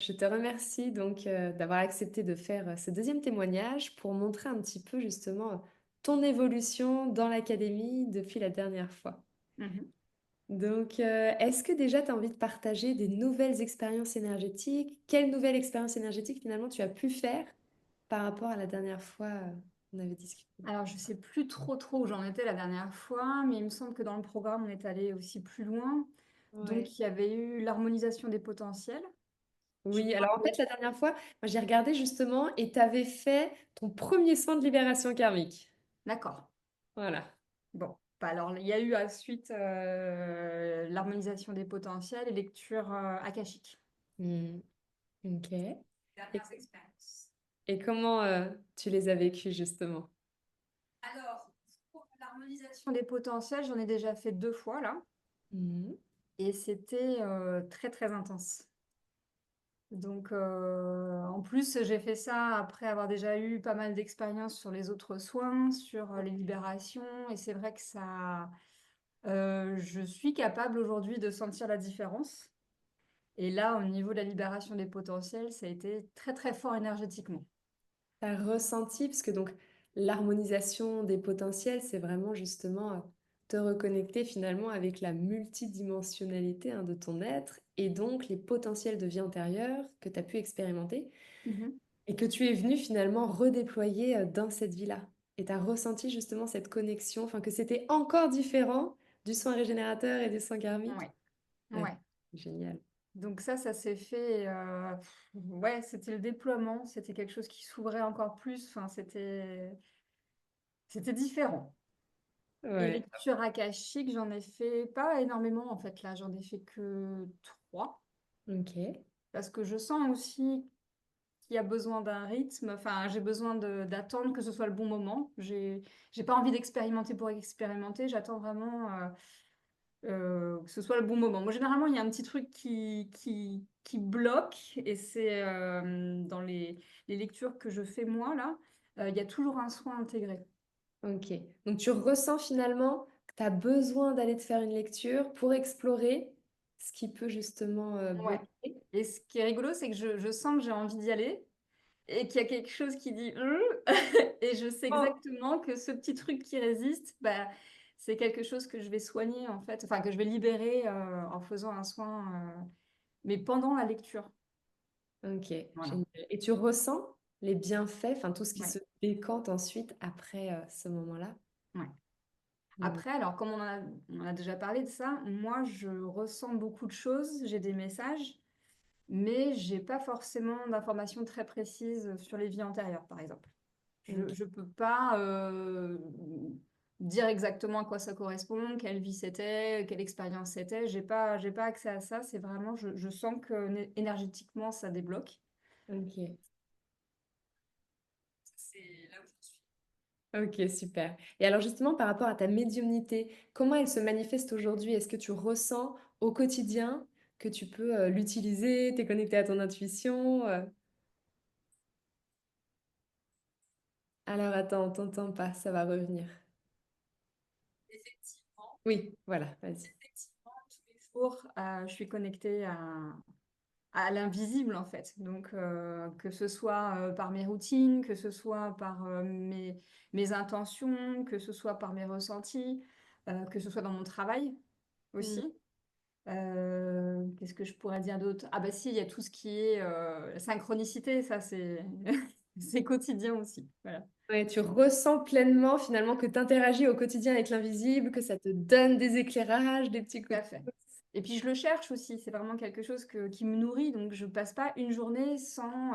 Je te remercie donc d'avoir accepté de faire ce deuxième témoignage pour montrer un petit peu justement ton évolution dans l'académie depuis la dernière fois. Mhm. Donc, est-ce que déjà tu as envie de partager des nouvelles expériences énergétiques? Quelle nouvelle expérience énergétique finalement tu as pu faire par rapport à la dernière fois on avait discuté? Alors, je sais plus trop où j'en étais la dernière fois, mais il me semble que dans le programme, on est allé aussi plus loin. Ouais. Donc, il y avait eu l'harmonisation des potentiels. Je Oui, crois alors en que... fait, la dernière fois, moi j'ai regardé justement et tu avais fait ton premier soin de libération karmique. D'accord. Voilà. Bon. Bah, alors, il y a eu à suite l'harmonisation des potentiels et lecture akashique. Hmm, ok. Dernières expériences. Et comment tu les as vécus justement? Alors, pour l'harmonisation des potentiels, j'en ai déjà fait 2 fois là, Mhm. et c'était très intense. Donc, en plus, j'ai fait ça après avoir déjà eu pas mal d'expérience sur les autres soins, sur les libérations, et c'est vrai que ça, je suis capable aujourd'hui de sentir la différence. Et là, au niveau de la libération des potentiels, ça a été très fort énergétiquement. Tu as ressenti, parce que donc l'harmonisation des potentiels, c'est vraiment justement te reconnecter finalement avec la multidimensionnalité de ton être et donc les potentiels de vie antérieure que tu as pu expérimenter Mhm. et que tu es venu finalement redéployer dans cette vie-là. Et tu as ressenti justement cette connexion, enfin que c'était encore différent du soin régénérateur et du soin karmique. Ouais, Ouais, ouais. génial. Donc ça s'est fait. Ouais, c'était le déploiement, c'était quelque chose qui s'ouvrait encore plus. Enfin, c'était différent. Et Ouais, lecture akashique, j'en ai fait pas énormément en fait là, j'en ai fait que 3 ok. parce que je sens aussi qu'il y a besoin d'un rythme. Enfin, j'ai besoin d'attendre que ce soit le bon moment. J'ai pas envie d'expérimenter pour expérimenter. J'attends vraiment que ce soit le bon moment. Moi, généralement, il y a un petit truc qui bloque et c'est dans les lectures que je fais moi là, il y a toujours un soin intégré. Ok. Donc tu ressens finalement que tu as besoin d'aller te faire une lecture pour explorer ce qui peut justement Ouais. bloquer. Et ce qui est rigolo, c'est que je sens que j'ai envie d'y aller et qu'il y a quelque chose qui dit et je sais Oh, exactement que ce petit truc qui résiste, bah, c'est quelque chose que je vais soigner en fait, enfin que je vais libérer en faisant un soin, mais pendant la lecture. ok, Voilà. génial. Et tu ressens les bienfaits, enfin tout ce qui Ouais, se décante ensuite après ce moment-là. ouais. Mm. Après, alors comme on a déjà parlé de ça, moi je ressens beaucoup de choses, j'ai des messages, mais j'ai pas forcément d'informations très précises sur les vies antérieures, par exemple. Je Ok, ne peux pas dire exactement à quoi ça correspond, quelle vie c'était, quelle expérience c'était. J'ai pas accès à ça. C'est vraiment, je sens que énergétiquement, ça débloque. ok, C'est là où je suis. ok, super. Et alors justement par rapport à ta médiumnité, comment elle se manifeste aujourd'hui? Est-ce que tu ressens au quotidien que tu peux l'utiliser, t'es connecté à ton intuition? Alors attends, on t'entend pas, ça va revenir. Effectivement, Oui, voilà, vas-y. effectivement, tous les jours, je suis connectée à l'invisible en fait. Donc, que ce soit par mes routines, que ce soit par mes intentions, que ce soit par mes ressentis, que ce soit dans mon travail Mm. aussi. Qu'est-ce que je pourrais dire d'autre? Ah bah si, il y a tout ce qui est synchronicité, ça c'est c'est quotidien aussi. Voilà. Ouais, tu ressens pleinement finalement que tu interagis au quotidien avec l'invisible, que ça te donne des éclairages, des petits Tout coups à de fait. pouce. Et puis je le cherche aussi, c'est vraiment quelque chose qui me nourrit, donc je passe pas une journée sans...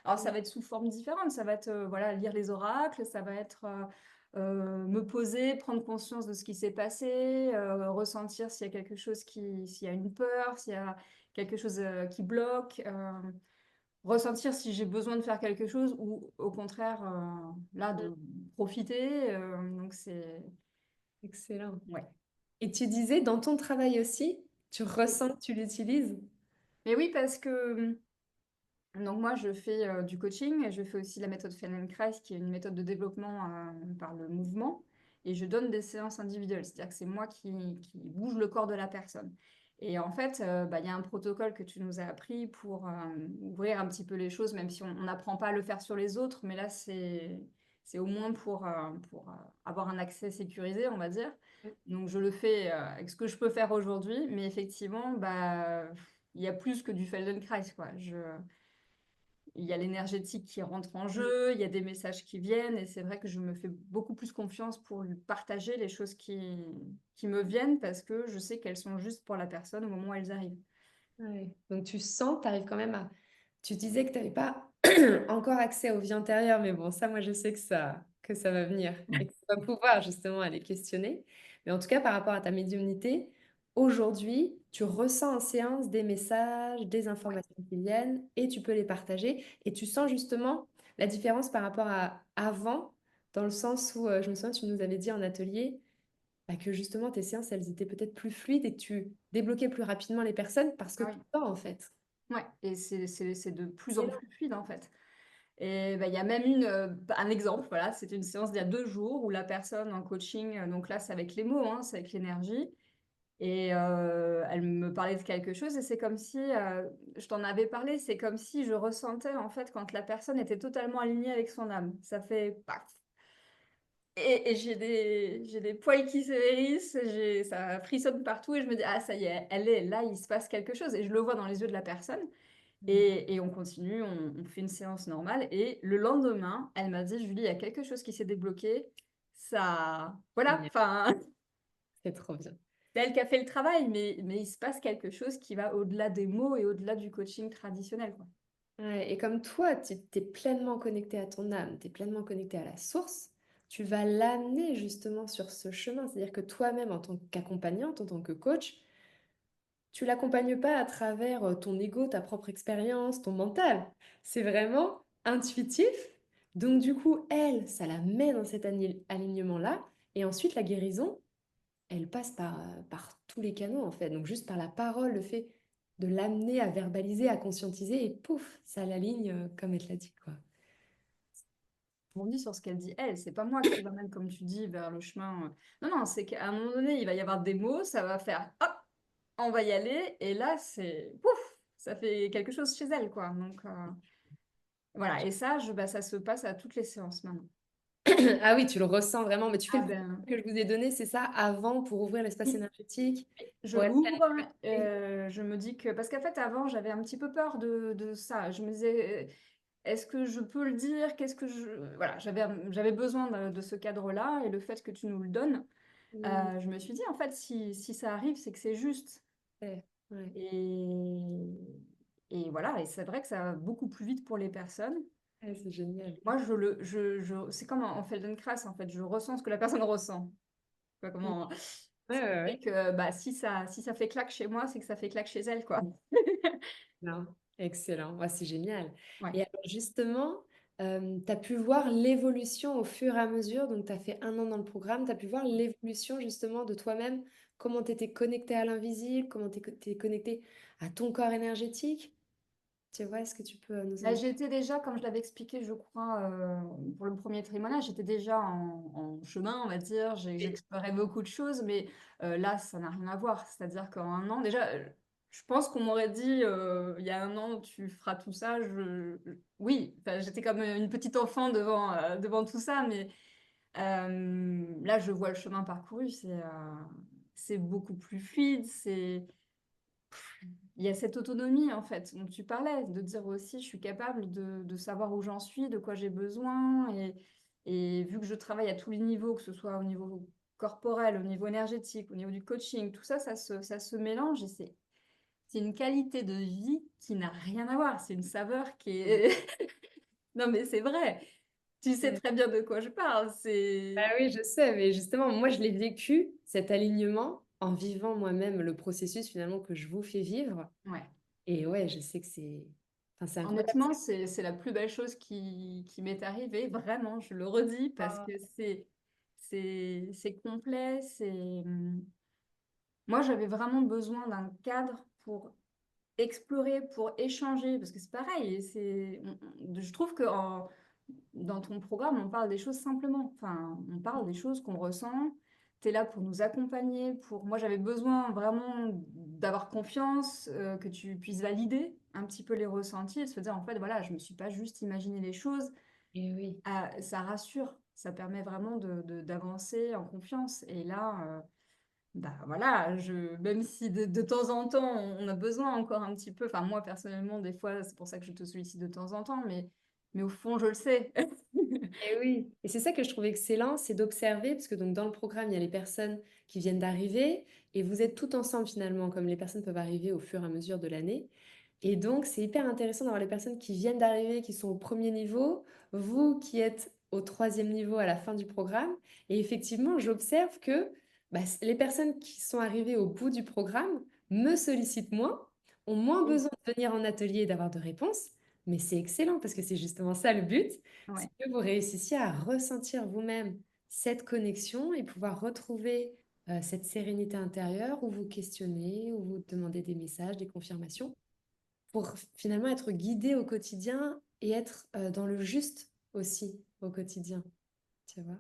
Alors ça va être sous forme différente, ça va être voilà, lire les oracles, ça va être me poser, prendre conscience de ce qui s'est passé, ressentir s'il y a quelque chose s'il y a une peur, s'il y a quelque chose qui bloque, ressentir si j'ai besoin de faire quelque chose ou au contraire là Mm. de profiter. Donc c'est... Excellent. Ouais. Et tu disais, dans ton travail aussi, tu Oui. ressens que tu l'utilises? Mais oui, parce que donc moi, je fais du coaching et je fais aussi la méthode Feldenkrais, qui est une méthode de développement par le mouvement. Et je donne des séances individuelles, c'est-à-dire que c'est moi qui bouge le corps de la personne. Et en fait, bah, il y a un protocole que tu nous as appris pour ouvrir un petit peu les choses, même si on n'apprend pas à le faire sur les autres, mais là, c'est au moins pour avoir un accès sécurisé, on va dire. Donc, je le fais avec ce que je peux faire aujourd'hui, mais effectivement, bah, il y a plus que du Feldenkrais, quoi. Il y a l'énergétique qui rentre en Mm. jeu, il y a des messages qui viennent, et c'est vrai que je me fais beaucoup plus confiance pour lui partager les choses qui me viennent parce que je sais qu'elles sont justes pour la personne au moment où elles arrivent. Ouais. Donc tu sens que tu arrives quand même à... Tu disais que tu n'avais pas encore accès aux vies antérieures, mais bon, ça, moi, je sais que ça va venir et que tu vas pouvoir justement aller questionner. Mais en tout cas, par rapport à ta médiumnité, aujourd'hui, tu ressens en séance des messages, des Ouais. informations qui viennent et tu peux les partager. Et tu sens justement la différence par rapport à avant, dans le sens où, je me souviens, tu nous avais dit en atelier bah, que justement tes séances, elles étaient peut-être plus fluides et que tu débloquais plus rapidement les personnes parce que Ah tu oui. sens en fait. Ouais, et c'est de plus en Excellent. plus fluide en fait. Et bah, il y a même un exemple, voilà, c'était une séance d'il y a 2 jours où la personne en coaching, donc là c'est avec les mots, hein, c'est avec l'énergie, et elle me parlait de quelque chose et c'est comme si, je t'en avais parlé, c'est comme si je ressentais en fait quand la personne était totalement alignée avec son âme. Ça fait paf. Et j'ai des poils qui se hérissent, ça frissonne partout et je me dis, ah ça y est, elle est là, il se passe quelque chose. Et je le vois dans les yeux de la personne. Et on continue, on fait une séance normale. Et le lendemain, elle m'a dit, Julie, il y a quelque chose qui s'est débloqué. Ça, voilà, Génial. enfin, C'est trop bien. c'est elle qui a fait le travail, mais il se passe quelque chose qui va au-delà des mots et au-delà du coaching traditionnel, quoi. Ouais, et comme toi, tu es pleinement connecté à ton âme, tu es pleinement connecté à la source, tu vas l'amener justement sur ce chemin. C'est-à-dire que toi-même, en tant qu'accompagnante, en tant que coach, tu l'accompagnes pas à travers ton ego, ta propre expérience, ton mental. C'est vraiment intuitif. Donc du coup, elle, ça la met dans cet alignement-là. Et ensuite, la guérison, elle passe par tous les canaux, en fait. Donc, juste par la parole, le fait de l'amener à verbaliser, à conscientiser, et pouf, ça l'aligne comme elle te l'a dit, quoi. Je rebondis sur ce qu'elle dit, elle, c'est pas moi qui m'amène, comme tu dis, vers le chemin. Non, non, c'est qu'à un moment donné, il va y avoir des mots, ça va faire hop, on va y aller, et là, c'est pouf, ça fait quelque chose chez elle, quoi. Donc, voilà, et ça, bah, ça se passe à toutes les séances maintenant. Ah oui, tu le ressens vraiment, mais tu fais Ah le ben, que je vous ai donné, c'est ça, avant, pour ouvrir l'espace oui, énergétique, je pour être pleine l'ouvre, de connecter. je me dis que, parce qu'en fait, avant, j'avais un petit peu peur de ça. Je me disais, est-ce que je peux le dire? Qu'est-ce que je... Voilà, j'avais besoin de ce cadre-là, et le fait que tu nous le donnes, Mm, je me suis dit, en fait, si ça arrive, c'est que c'est juste. ouais, ouais, Et, et voilà, et c'est vrai que ça va beaucoup plus vite pour les personnes. ouais, c'est génial. Moi, c'est comme en Feldenkrais, en fait, je ressens ce que la personne ressent. Tu vois Mm. comment... Ouais, Ce qui ouais, fait ouais. que bah, si ça fait claque chez moi, c'est que ça fait claque chez elle, quoi. Non, excellent, ouais, c'est génial. Ouais. Et alors justement, tu as pu voir l'évolution au fur et à mesure, donc tu as fait 1 an dans le programme, tu as pu voir l'évolution justement de toi-même, comment tu étais connecté à l'invisible, comment tu étais connecté à ton corps énergétique. Tu vois, est-ce que tu peux nous en Là, dire? j'étais déjà, comme je l'avais expliqué, je crois, pour le premier témoignage, j'étais déjà en chemin, on va dire. J'explorais beaucoup de choses, mais là, ça n'a rien à voir. C'est-à-dire qu'en 1 an, déjà, je pense qu'on m'aurait dit, il y a 1 an, tu feras tout ça. Oui, enfin, j'étais comme une petite enfant devant tout ça, mais là, je vois le chemin parcouru, c'est beaucoup plus fluide, il y a cette autonomie, en fait, dont tu parlais, de dire aussi, je suis capable de savoir où j'en suis, de quoi j'ai besoin. Et vu que je travaille à tous les niveaux, que ce soit au niveau corporel, au niveau énergétique, au niveau du coaching, tout ça, ça se mélange et c'est une qualité de vie qui n'a rien à voir. C'est une saveur qui est... Non, mais c'est vrai. Tu sais Ouais. très bien de quoi je parle. Ah oui, je sais, mais justement, moi, je l'ai vécu, cet alignement, en vivant moi-même le processus finalement que je vous fais vivre. Ouais. Et ouais, je sais que enfin, c'est incroyable. Honnêtement, c'est la plus belle chose qui m'est arrivée, vraiment, je le redis, parce que c'est complet, Moi, j'avais vraiment besoin d'un cadre pour explorer, pour échanger, parce que c'est pareil, je trouve que dans ton programme, on parle des choses simplement, enfin, on parle des choses qu'on ressent, tu es là pour nous accompagner, pour moi, j'avais besoin vraiment d'avoir confiance, que tu puisses valider un petit peu les ressentis et se dire: «En fait, voilà, je me suis pas juste imaginé les choses». Et oui. Ça rassure, ça permet vraiment d'avancer en confiance et là, bah, voilà, même si de temps en temps, on a besoin encore un petit peu, enfin moi personnellement des fois, c'est pour ça que je te sollicite de temps en temps, mais au fond je le sais. Et oui, et c'est ça que je trouve excellent, c'est d'observer, parce que donc dans le programme, il y a les personnes qui viennent d'arriver et vous êtes tout ensemble finalement, comme les personnes peuvent arriver au fur et à mesure de l'année. Et donc, c'est hyper intéressant d'avoir les personnes qui viennent d'arriver, qui sont au premier niveau, vous qui êtes au troisième niveau à la fin du programme. Et effectivement, j'observe que bah, les personnes qui sont arrivées au bout du programme me sollicitent moins, ont moins Oui, besoin de venir en atelier et d'avoir de réponses. Mais c'est excellent parce que c'est justement ça le but, c'est ouais. que vous réussissiez à ressentir vous-même cette connexion et pouvoir retrouver cette sérénité intérieure où vous questionnez, où vous demandez des messages, des confirmations pour finalement être guidé au quotidien et être dans le juste aussi au quotidien, tu vois.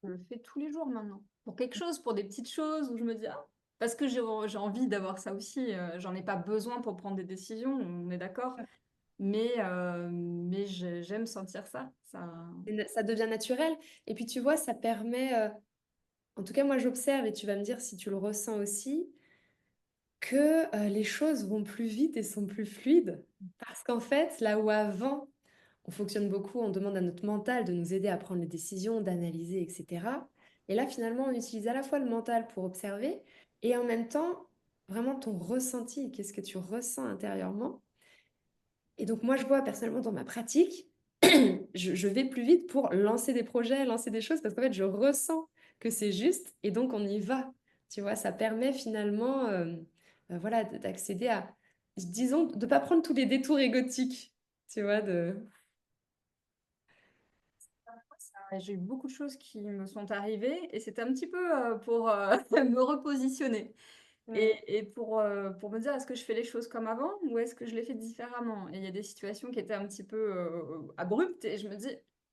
Je le fais tous les jours maintenant. Pour quelque chose, pour des petites choses où je me dis: «Ah!» parce que j'ai envie d'avoir ça aussi, j'en ai pas besoin pour prendre des décisions, on est d'accord, mais j'aime sentir ça, ça Ça devient naturel. Et puis tu vois, ça permet, en tout cas moi j'observe et tu vas me dire si tu le ressens aussi, que les choses vont plus vite et sont plus fluides. Parce qu'en fait, là où avant, on fonctionne beaucoup, on demande à notre mental de nous aider à prendre les décisions, d'analyser, etc. Et là, finalement, on utilise à la fois le mental pour observer et en même temps, vraiment ton ressenti, qu'est-ce que tu ressens intérieurement. Et donc, moi, je vois personnellement dans ma pratique, je vais plus vite pour lancer des projets, lancer des choses, parce qu'en fait, je ressens que c'est juste et donc on y va. Tu vois, ça permet finalement voilà, d'accéder à, disons, de ne pas prendre tous les détours égotiques, tu vois, de... j'ai eu beaucoup de choses qui me sont arrivées et c'était un petit peu, pour, me repositionner. Ouais, Et pour me dire: «Est-ce que je fais les choses comme avant ou est-ce que je les fais différemment?» Et il y a des situations qui étaient un petit peu, abruptes et je me dis: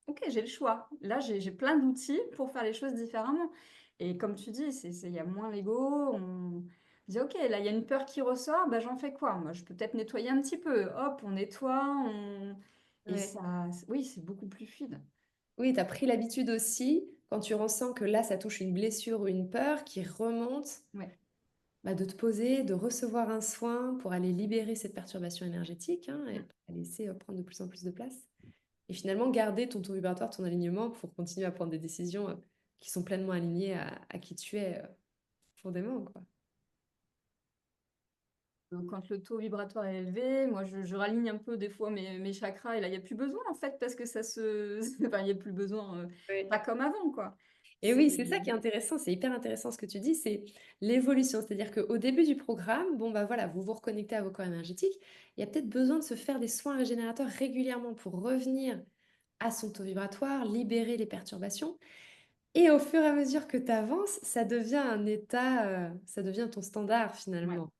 «OK, j'ai le choix. Là, j'ai plein d'outils pour faire les choses différemment». Et comme tu dis, il y a moins l'ego, on dit: «OK, là, il y a une peur qui ressort, bah, j'en fais quoi? Moi, je peux peut-être nettoyer un petit peu». Hop, on nettoie, on et ouais. ça oui, c'est beaucoup plus fluide. Oui, tu as pris l'habitude aussi, quand tu ressens que là, ça touche une blessure ou une peur qui remonte, Ouais. bah, de te poser, de recevoir un soin pour aller libérer cette perturbation énergétique hein, et Mmh. pour la laisser prendre de plus en plus de place. Et finalement, garder ton taux vibratoire, ton alignement pour continuer à prendre des décisions qui sont pleinement alignées à qui tu es profondément, quoi. Quand le taux vibratoire est élevé, moi je raligne un peu des fois mes chakras et là, il y a plus besoin en fait parce que ça se enfin, il y a plus besoin, Oui. pas comme avant quoi. Et C'est oui, c'est ça qui est intéressant, c'est hyper intéressant ce que tu dis, c'est l'évolution. C'est-à-dire qu'au début du programme, bon, bah voilà, vous vous reconnectez à vos corps énergétiques. Il y a peut-être besoin de se faire des soins régénérateurs régulièrement pour revenir à son taux vibratoire, libérer les perturbations. Et au fur et à mesure que tu avances, ça devient un état, ça devient ton standard ouais, finalement.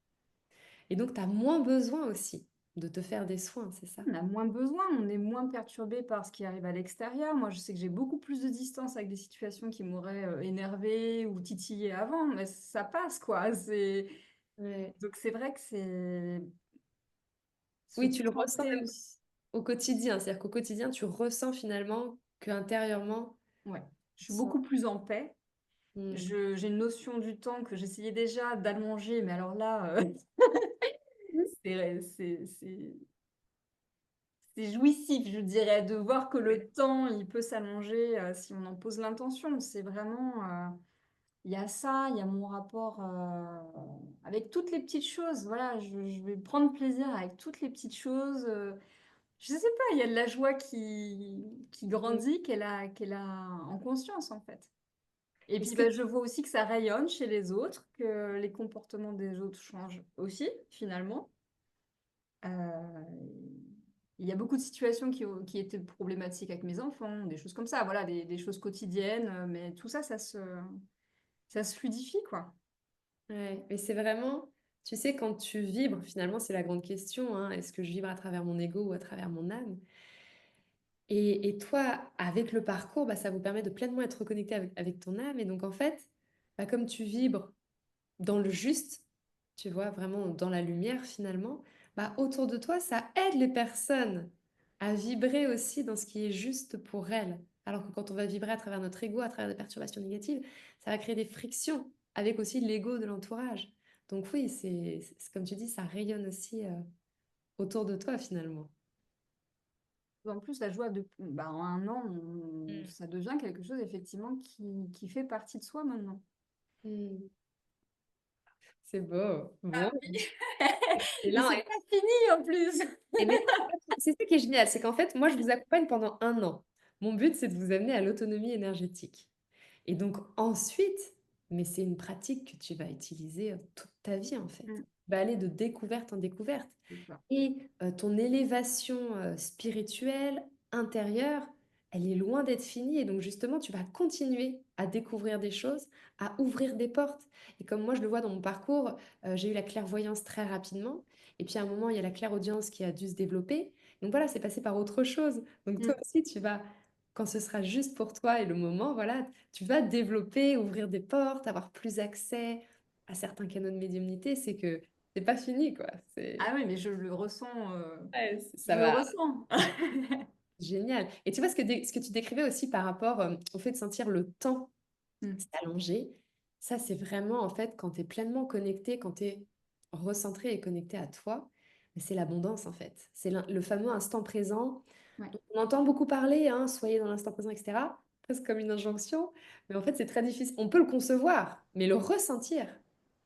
Et donc, tu as moins besoin aussi de te faire des soins, c'est ça? on a moins besoin, on est moins perturbé par ce qui arrive à l'extérieur. Moi, je sais que j'ai beaucoup plus de distance avec des situations qui m'auraient, énervée ou titillée avant, mais ça passe quoi. C'est Ouais. donc c'est vrai que c'est se Oui, tu le ressens concentrer même aussi. au quotidien. C'est-à-dire qu'au quotidien, tu ressens finalement qu'intérieurement, Ouais, je tu te suis sens. beaucoup plus en paix. Mmh. J'ai une notion du temps que j'essayais déjà d'allonger, mais alors là, c'est jouissif, je dirais, de voir que Ouais. le temps, il peut s'allonger, si on en pose l'intention. C'est vraiment, il y a ça, il y a mon rapport, avec toutes les petites choses. Voilà, je vais prendre plaisir avec toutes les petites choses, je sais pas, il y a de la joie qui Mmh. grandit, qu'elle a en conscience, en fait. Et Et puis, ce que bah, je vois aussi que ça rayonne chez les autres, que les comportements des autres changent aussi, finalement. Il y a beaucoup de situations qui étaient problématiques avec mes enfants, des choses comme ça, voilà, des choses quotidiennes, mais tout ça, ça se fluidifie, quoi. ouais, mais c'est vraiment, tu sais, quand tu vibres, finalement, c'est la grande question, hein, est-ce que je vibre à travers mon ego ou à travers mon âme? Et toi, avec le parcours, bah, ça vous permet de pleinement être reconnecté avec ton âme. Et donc, en fait, bah, comme tu vibres dans le juste, tu vois, vraiment dans la lumière finalement, bah, autour de toi, ça aide les personnes à vibrer aussi dans ce qui est juste pour elles. Alors que quand on va vibrer à travers notre ego, à travers des perturbations négatives, ça va créer des frictions avec aussi l'ego de l'entourage. Donc oui, comme tu dis, ça rayonne aussi autour de toi finalement. En plus, la joie de, bah, en un an, Mm. ça devient quelque chose effectivement qui fait partie de soi maintenant. Mm. C'est beau. Ah Bon, oui. Et excellent. c'est pas fini en plus. Mais c'est ça qui est génial, c'est qu'en fait, moi, je vous accompagne pendant un an. Mon but, c'est de vous amener à l'autonomie énergétique. Et donc ensuite, mais c'est une pratique que tu vas utiliser toute ta vie, en fait. Mm, Tu vas aller de découverte en découverte. c'est ça. Et ton élévation spirituelle, intérieure, elle est loin d'être finie. Et donc justement, tu vas continuer à découvrir des choses, à ouvrir des portes. Et comme moi, je le vois dans mon parcours, j'ai eu la clairvoyance très rapidement. Et puis à un moment, il y a la clairaudience qui a dû se développer. Donc voilà, c'est passé par autre chose. Donc toi Mm. aussi, tu vas, quand ce sera juste pour toi et le moment, voilà, tu vas développer, ouvrir des portes, avoir plus accès à certains canaux de médiumnité. C'est que c'est pas fini, quoi. Ah oui, mais je le ressens. Ouais, Je ça le va. ressens. Génial. Et tu vois ce que tu décrivais aussi par rapport au fait de sentir le temps Mm, s'allonger, ça c'est vraiment en fait quand tu es pleinement connecté, quand tu es recentré et connecté à toi, mais c'est l'abondance en fait. C'est le fameux instant présent ouais. dont on entend beaucoup parler, hein, soyez dans l'instant présent, etc. Presque comme une injonction, mais en fait c'est très difficile. On peut le concevoir, mais le ressentir.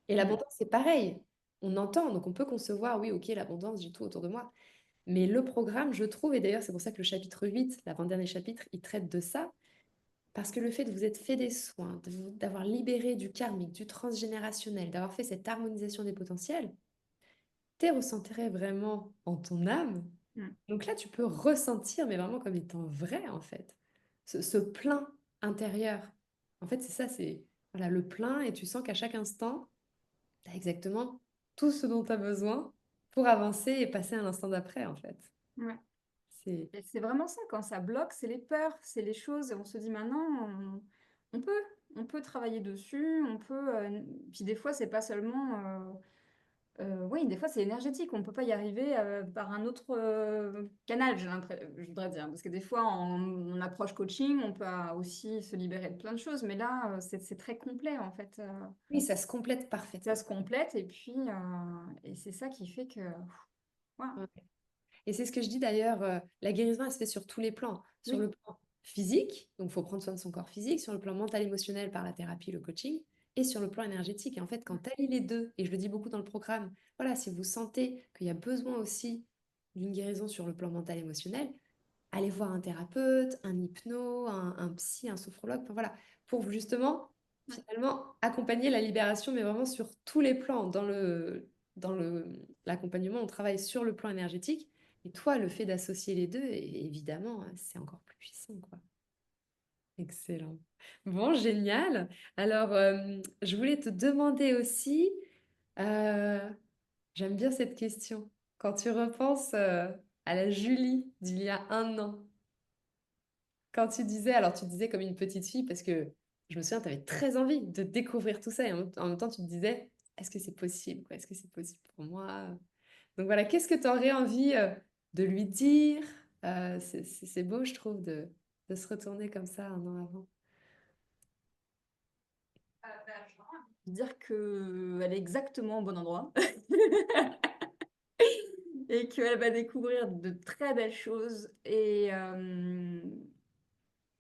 Et Mm, l'abondance c'est pareil. On entend, donc on peut concevoir, oui, ok, l'abondance, j'ai tout autour de moi. Mais le programme, je trouve, et d'ailleurs c'est pour ça que le chapitre 8, l'avant-dernier chapitre, il traite de ça, parce que le fait de vous être fait des soins, d'avoir libéré du karmique, du transgénérationnel, d'avoir fait cette harmonisation des potentiels, t'es ressentiré vraiment en ton âme. mm. Donc là, tu peux ressentir, mais vraiment comme étant vrai, en fait, ce plein intérieur. En fait, c'est ça, c'est voilà, le plein, et tu sens qu'à chaque instant, tu as exactement tout ce dont tu as besoin pour avancer et passer à l'instant d'après, en fait. Ouais. C'est Et c'est vraiment ça, quand ça bloque, c'est les peurs, c'est les choses, et on se dit maintenant, on peut, on peut travailler dessus, on peut. Puis des fois, c'est pas seulement. Oui, des fois, c'est énergétique, on peut pas y arriver par un autre canal, je voudrais dire. Parce que des fois, en approche coaching, on peut aussi se libérer de plein de choses, mais là, c'est très complet en fait. Oui, ça se complète Ça parfaitement. se complète, et puis et c'est ça qui fait que. Waouh. Ouais. Et c'est ce que je dis d'ailleurs, la guérison, elle se fait sur tous les plans. Sur Oui. le plan physique, donc il faut prendre soin de son corps physique, sur le plan mental, émotionnel par la thérapie, le coaching, et sur le plan énergétique. Et en fait, quand tu allies les deux, et je le dis beaucoup dans le programme, voilà, si vous sentez qu'il y a besoin aussi d'une guérison sur le plan mental, émotionnel, allez voir un thérapeute, un hypno, un psy, un sophrologue, enfin, voilà, pour justement, finalement, accompagner la libération, mais vraiment sur tous les plans. L'accompagnement, on travaille sur le plan énergétique. Et toi, le fait d'associer les deux, évidemment, c'est encore plus puissant, quoi. Excellent. Bon, génial. Alors, je voulais te demander aussi, euh, j'aime bien cette question. Quand tu repenses à la Julie d'il y a un an, quand tu disais, alors tu disais comme une petite fille, parce que je me souviens, tu avais très envie de découvrir tout ça, et en même temps, tu te disais, est-ce que c'est possible, quoi? Est-ce que c'est possible pour moi? Donc voilà, qu'est-ce que tu aurais envie de lui dire? C'est beau, je trouve, de se retourner comme ça un an avant. Dire qu'elle est exactement au bon endroit et qu'elle va découvrir de très belles choses, et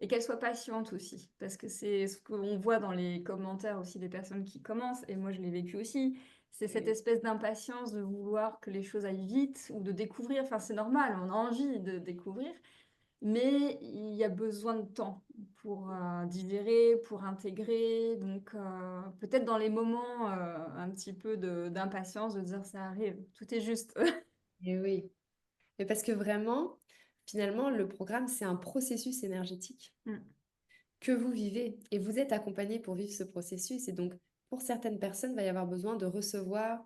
qu'elle soit patiente aussi, parce que c'est ce qu'on voit dans les commentaires aussi des personnes qui commencent, et moi je l'ai vécu aussi, c'est cette Oui. espèce d'impatience de vouloir que les choses aillent vite ou de découvrir, enfin c'est normal, on a envie de découvrir, mais il y a besoin de temps pour digérer, pour intégrer, donc peut-être dans les moments un petit peu d'impatience, de dire ça arrive, tout est juste. Et oui. Mais parce que vraiment, finalement, le programme, c'est un processus énergétique Mm. que vous vivez et vous êtes accompagné pour vivre ce processus. Et donc, pour certaines personnes, il va y avoir besoin de recevoir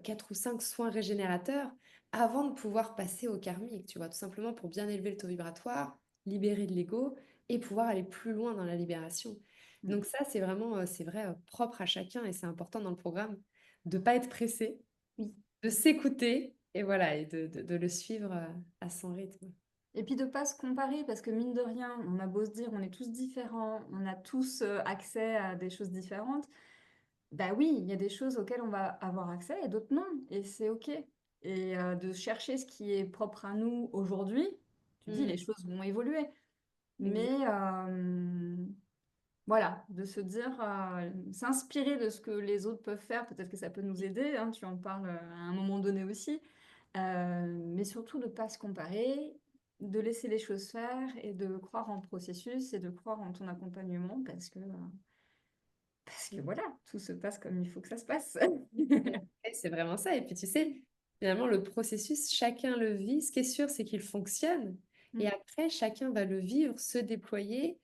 4 ou 5 soins régénérateurs avant de pouvoir passer au karmique, tu vois, tout simplement pour bien élever le taux vibratoire libérer de l'ego et pouvoir aller plus loin dans la libération. Mmh. Donc ça, c'est vraiment, c'est vrai, propre à chacun et c'est important dans le programme de pas être pressé, Oui. de s'écouter et voilà et de le suivre, à son rythme. Et puis de pas se comparer parce que mine de rien, on a beau se dire: «On est tous différents, on a tous, accès à des choses différentes». Bah oui, il y a des choses auxquelles on va avoir accès et d'autres non et c'est OK et de chercher ce qui est propre à nous aujourd'hui, tu dis: Mmh, «Les choses vont évoluer». Mais exact. voilà, de se dire, s'inspirer de ce que les autres peuvent faire, peut-être que ça peut nous aider, hein, tu en parles, à un moment donné aussi. Mais surtout de pas se comparer, de laisser les choses faire et de croire en le processus et de croire en ton accompagnement parce que voilà, tout se passe comme il faut que ça se passe. Et c'est vraiment ça et puis tu sais, finalement le processus, chacun le vit. Ce qui est sûr, c'est qu'il fonctionne et Mmh, après chacun va le vivre, se déployer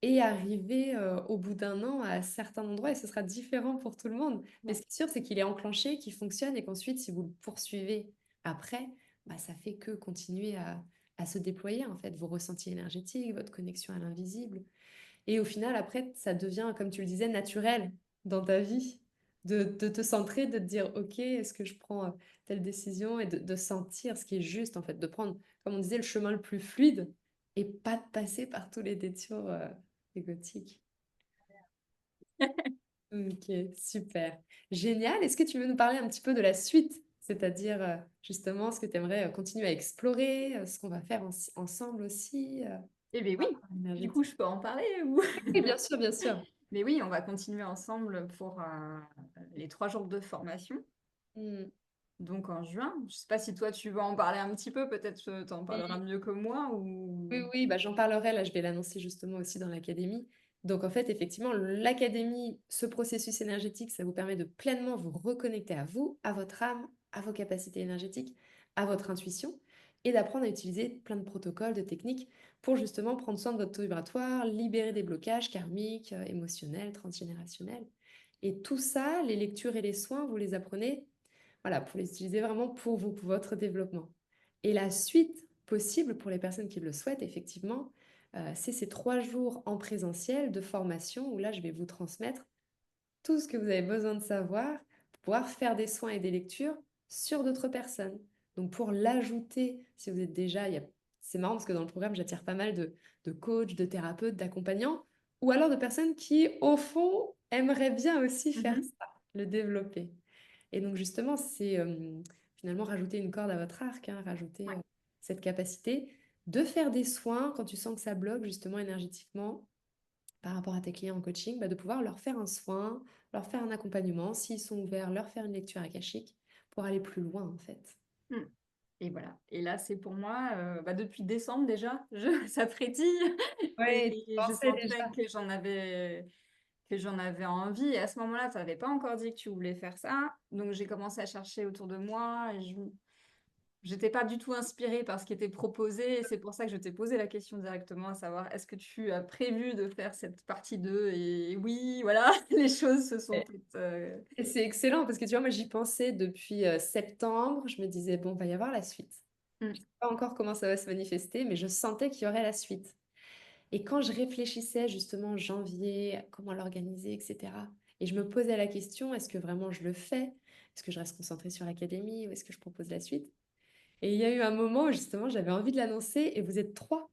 et arriver, au bout d'un an à certains endroits et ce sera différent pour tout le monde. Mais ouais. ce qui est sûr, c'est qu'il est enclenché, qu'il fonctionne et qu'ensuite si vous le poursuivez après, bah, ça fait que continuer à se déployer en fait, vos ressentis énergétiques, votre connexion à l'invisible. Et au final, après, ça devient, comme tu le disais, naturel dans ta vie de te centrer, de te dire, OK, est-ce que je prends telle décision et de sentir ce qui est juste, en fait, de prendre, comme on disait, le chemin le plus fluide et pas de passer par tous les détours égotiques. OK, super. Génial. Est-ce que tu veux nous parler un petit peu de la suite? C'est-à-dire, justement, ce que tu aimerais continuer à explorer, ce qu'on va faire ensemble aussi, Eh beh, par oui, rapport à du coup, l'énergétique. je peux en parler ou? Oui, bien sûr, bien sûr. Mais oui, on va continuer ensemble pour, les 3 jours de formation, Mm. donc en juin. Je sais pas si toi tu veux en parler un petit peu, peut-être, tu en parleras mieux que moi Oui, ou? oui, bah, j'en parlerai, là, je vais l'annoncer justement aussi dans l'académie. Donc, en fait, effectivement, l'académie, ce processus énergétique, ça vous permet de pleinement vous reconnecter à vous, à votre âme, à vos capacités énergétiques, à votre intuition, et d'apprendre à utiliser plein de protocoles, de techniques pour justement prendre soin de votre taux vibratoire, libérer des blocages karmiques, émotionnels, transgénérationnels. Et tout ça, les lectures et les soins, vous les apprenez, voilà, pour les utiliser vraiment pour vous, pour votre développement. Et la suite possible pour les personnes qui le souhaitent, effectivement, c'est ces 3 jours en présentiel de formation où là, je vais vous transmettre tout ce que vous avez besoin de savoir pour pouvoir faire des soins et des lectures sur d'autres personnes. Donc, pour l'ajouter, si vous êtes déjà, c'est marrant parce que dans le programme, j'attire pas mal de coachs, de thérapeutes, d'accompagnants, ou alors de personnes qui, au fond, aimeraient bien aussi faire Mmh. ça, le développer. Et donc justement, c'est finalement rajouter une corde à votre arc, hein, rajouter Ouais. cette capacité de faire des soins quand tu sens que ça bloque justement énergétiquement par rapport à tes clients en coaching, bah, de pouvoir leur faire un soin, leur faire un accompagnement, s'ils sont ouverts, leur faire une lecture akashique pour aller plus loin en fait. Mmh. Et voilà. Et là, c'est pour moi, bah, depuis décembre déjà, je ça frétille Ouais, tu et je pensais sentais déjà. que j'en avais envie et à ce moment-là, tu avais pas encore dit que tu voulais faire ça. Donc j'ai commencé à chercher autour de moi et j'étais pas du tout inspirée par ce qui était proposé et c'est pour ça que je t'ai posé la question directement, à savoir: «Est-ce que tu as prévu de faire cette partie 2 et oui, voilà, les choses se sont Et toutes, et c'est excellent parce que tu vois, moi j'y pensais depuis septembre, je me disais, bon, va y avoir la suite. mmh, Je sais pas encore comment ça va se manifester, mais je sentais qu'il y aurait la suite. Et quand je réfléchissais justement janvier, comment l'organiser, etc. Et je me posais la question, est-ce que vraiment je le fais? Est-ce que je reste concentrée sur l'académie ou est-ce que je propose la suite? Et il y a eu un moment où justement j'avais envie de l'annoncer et vous êtes 3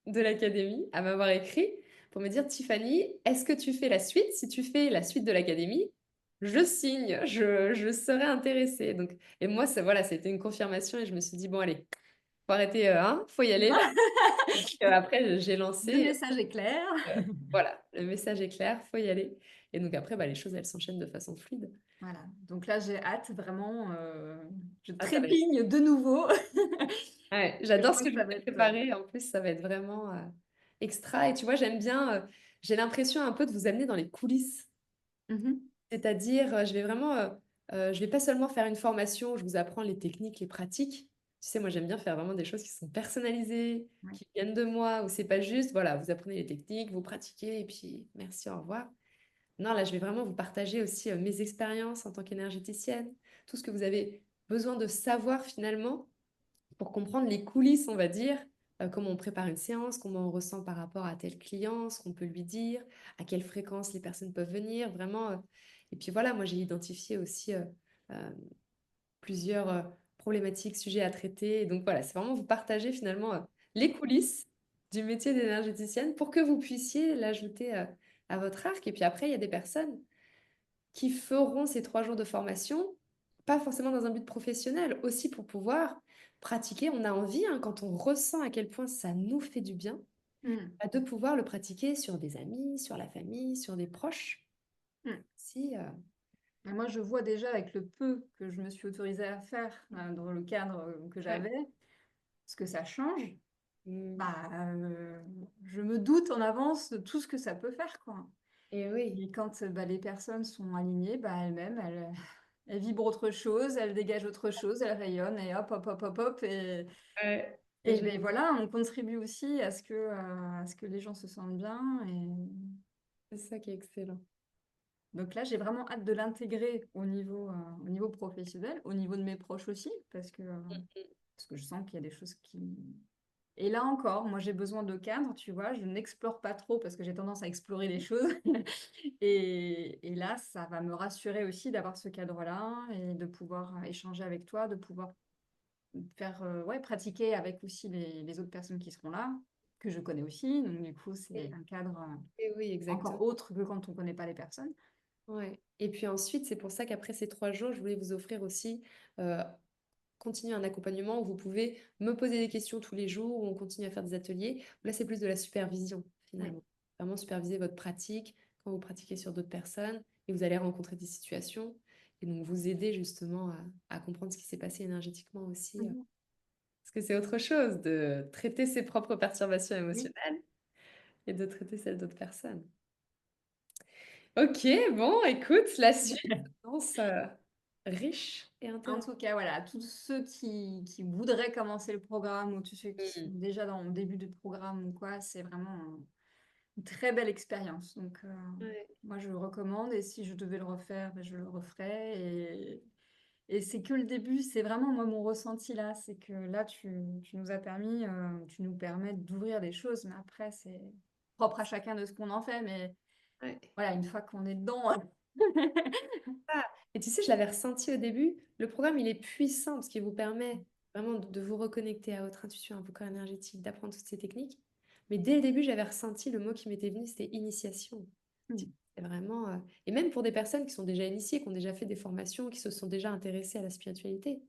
de l'académie à m'avoir écrit pour me dire, Tiffany, est-ce que tu fais la suite? Si tu fais la suite de l'académie, je signe, je serais intéressée. Donc, et moi, ça, voilà, c'était une confirmation et je me suis dit, bon, allez, faut arrêter, hein, faut y aller là. Donc, après, j'ai le lancé. message est clair. Voilà, le message est clair, faut y aller. Et donc après, bah, les choses, elles s'enchaînent de façon fluide. Voilà, donc là, j'ai hâte vraiment, je Ah, ça va être... trépigne de nouveau. Ouais, Je j'adore ce crois que que je ça vous va ai être, préparé. En plus, ça va être vraiment extra. Et tu vois, j'aime bien, j'ai l'impression un peu de vous amener dans les coulisses. mmh C'est-à-dire, je vais vraiment, je vais pas seulement faire une formation où je vous apprends les techniques, les pratiques. Tu sais, moi, j'aime bien faire vraiment des choses qui sont personnalisées, ouais. qui viennent de moi, où c'est pas juste, voilà, vous apprenez les techniques, vous pratiquez, et puis merci, au revoir. Non, là, je vais vraiment vous partager aussi mes expériences en tant qu'énergéticienne, tout ce que vous avez besoin de savoir finalement pour comprendre les coulisses, on va dire, comment on prépare une séance, comment on ressent par rapport à tel client, ce qu'on peut lui dire, à quelle fréquence les personnes peuvent venir, vraiment. Et puis voilà, moi j'ai identifié aussi euh, plusieurs problématiques, sujets à traiter. Et donc voilà, c'est vraiment vous partager finalement les coulisses du métier d'énergéticienne pour que vous puissiez l'ajouter à votre arc. Et puis après, il y a des personnes qui feront ces 3 jours de formation, pas forcément dans un but professionnel, aussi pour pouvoir pratiquer. On a envie, hein, quand on ressent à quel point ça nous fait du bien, Mmh. bah, de pouvoir le pratiquer sur des amis, sur la famille, sur des proches. Mmh. Si, Et moi, je vois déjà avec le peu que je me suis autorisée à faire, dans le cadre, que ouais. j'avais, ce que ça change. Mm. Bah, je me doute en avance de tout ce que ça peut faire, quoi. Et oui, Et quand, bah, les personnes sont alignées, bah, elles-mêmes, elles vibrent autre chose, elles dégagent autre chose, elles rayonnent et hop, hop, hop, hop, hop ouais, et beh, génial. voilà, on contribue aussi à ce que les gens se sentent bien et C'est ça qui est excellent. donc là, j'ai vraiment hâte de l'intégrer au niveau professionnel, au niveau de mes proches aussi parce que je sens qu'il y a des choses qui et là encore, moi, j'ai besoin de cadre, tu vois? Je n'explore pas trop parce que j'ai tendance à explorer les choses et là, ça va me rassurer aussi d'avoir ce cadre-là et de pouvoir, échanger avec toi, de pouvoir faire, ouais, pratiquer avec aussi les autres personnes qui seront là, que je connais aussi. Donc du coup, c'est Et, un cadre, et oui, exactement. encore autre que quand on connaît pas les personnes. Ouais. Et puis ensuite, c'est pour ça qu'après ces 3 jours, je voulais vous offrir aussi euh, continuer un accompagnement où vous pouvez me poser des questions tous les jours, où on continue à faire des ateliers. Là, c'est plus de la supervision, Oui. finalement. Vraiment superviser votre pratique quand vous pratiquez sur d'autres personnes et vous allez rencontrer des situations et donc vous aider justement à comprendre ce qui s'est passé énergétiquement aussi. Mmh. Parce que c'est autre chose de traiter ses propres perturbations Oui. émotionnelles et de traiter celles d'autres personnes. Ok, bon, écoute, la suite s'annonce riche et En intéressante. tout cas, voilà, tous ceux qui voudraient commencer le programme ou tous ceux qui sont Mm. déjà dans le début du programme ou quoi, c'est vraiment une très belle expérience. Donc, Ouais, moi, je le recommande et si je devais le refaire, bah, je le referais et c'est que le début. C'est vraiment moi mon ressenti là, c'est que là tu nous as permis, tu nous permets d'ouvrir des choses, mais après c'est propre à chacun de ce qu'on en fait, mais ouais. voilà, une fois qu'on est dedans, Ah, et tu sais, je l'avais ressenti au début. Le programme, il est puissant parce qu'il vous permet vraiment de vous reconnecter à votre intuition, à vos corps énergétiques, d'apprendre toutes ces techniques. Mais dès le début, j'avais ressenti le mot qui m'était venu, c'était initiation. Mmh. C'est vraiment, et même pour des personnes qui sont déjà initiées, qui ont déjà fait des formations, qui se sont déjà intéressées à la spiritualité.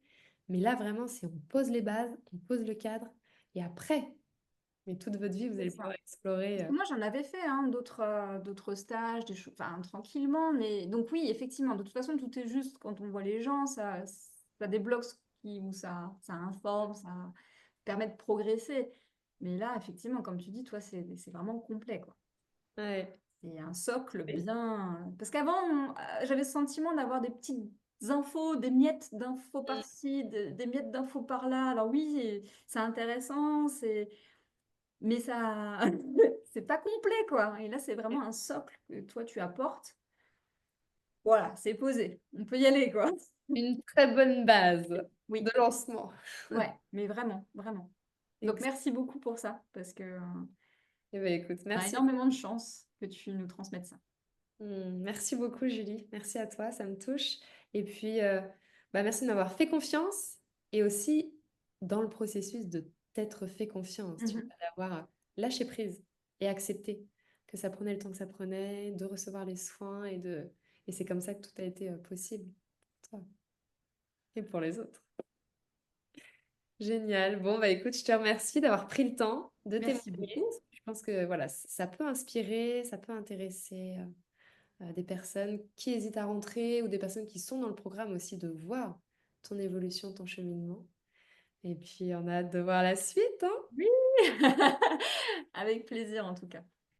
Mais là, vraiment, c'est on pose les bases, on pose le cadre, et après, mais toute votre vie, vous C'est allez ça. pouvoir explorer. Parce que moi, j'en avais fait, hein, d'autres stages, des choses, enfin, tranquillement, mais donc oui, effectivement, de toute façon, tout est juste quand on voit les gens, ça débloque ce qui ou ça informe, ça permet de progresser. Mais là, effectivement, comme tu dis, toi, c'est vraiment complet, quoi. Ouais. C'est un socle bien parce qu'avant, j'avais ce sentiment d'avoir des petites infos, des miettes d'infos Mm. par-ci, des miettes d'infos par-là. Alors oui, c'est intéressant, c'est mais ça c'est pas complet, quoi et là, c'est vraiment un socle que toi, tu apportes. Voilà, c'est posé. On peut y aller, quoi. Une très bonne base de Oui, lancement. ouais, mais vraiment, vraiment. Donc merci beaucoup pour ça parce que, Eh ben, écoute, on a merci. énormément de chance que tu nous transmettes ça. Merci beaucoup, Julie. Merci à toi, ça me touche. Et puis, bah, merci de m'avoir fait confiance et aussi dans le processus de t'être fait confiance, tu Mmh. vois, d'avoir lâché prise et accepté que ça prenait le temps que ça prenait, de recevoir les soins et c'est comme ça que tout a été possible pour toi et pour les autres. Génial. Bon, bah écoute, je te remercie d'avoir pris le temps de Merci témoigner. beaucoup. Je pense que voilà, ça peut inspirer, ça peut intéresser. Des personnes qui hésitent à rentrer ou des personnes qui sont dans le programme aussi de voir ton évolution, ton cheminement. Et puis, on a hâte de voir la suite, hein. Oui! Avec plaisir en tout cas.